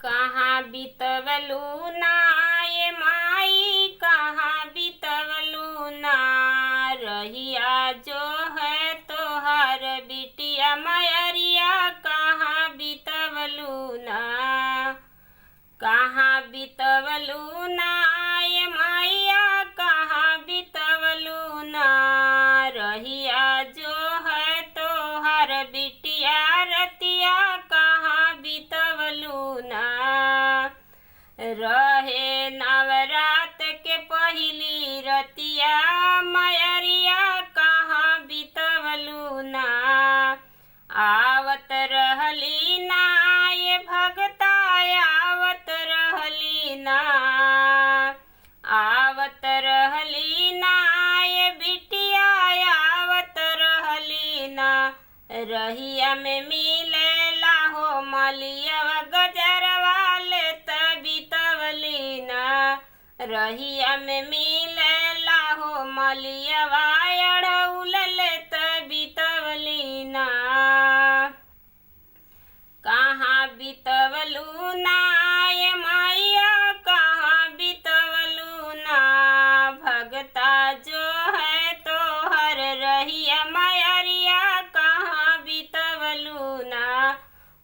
कहाँ बितवलू ना ये माई, कहाँ बितवलू ना। रहिया जो है तोहार बिटिया मयरिया, कहाँ बितवलू ना। कहाँ बितवलू ना ये मैया, कहाँ बितवलू ना। रहिया जो है तोहार बिटिया रतिया, कहाँ बितवलू ना। रहे नवरात के पहिली रतिया मयरिया, कहाँ बितवलू ना। आवत रहली ना ये भगता, आवत रहली ना। आवत रहली ना ये बिटिया, आवत रहली ना। रहिया में मिलेला हो मलियवा गजरवा लेत बितवली ना। रहिया में मिलेला हो मलियवा अड़उल लेत बितवली ना। कहाँ बितवलू ना ये मैया, कहाँ बितवलू ना। भगता जो है तोहर रहिया मयरिया, कहाँ बितवलू ना।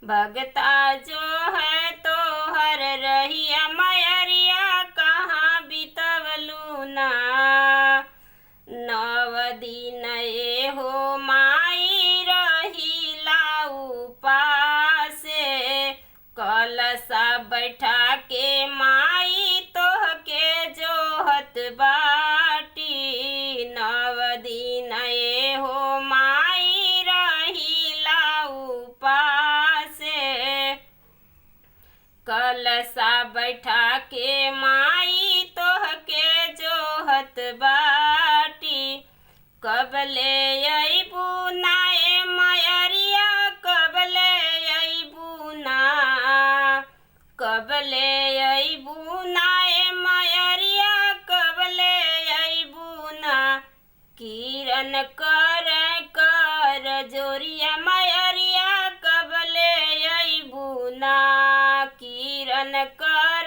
भगता जो है तोहर रहिया मयरिया, कहाँ बितवलू ना। नव दिन ए हो माई रहिला उपासे, कलशा बैठा के माई तोहके जोहत बाटी। नव दिन ए हो माई रहिला उपासे, कलशा बैठा के माई तोहके जोहत बाटी। कबले अइबू ना ए मयरिया, कबले अइबू ना। कबले अइबू ना ए मयरिया, कबले अइबू ना। किरण कर जोरिया मयरिया, कबले अइबू ना। किरण कर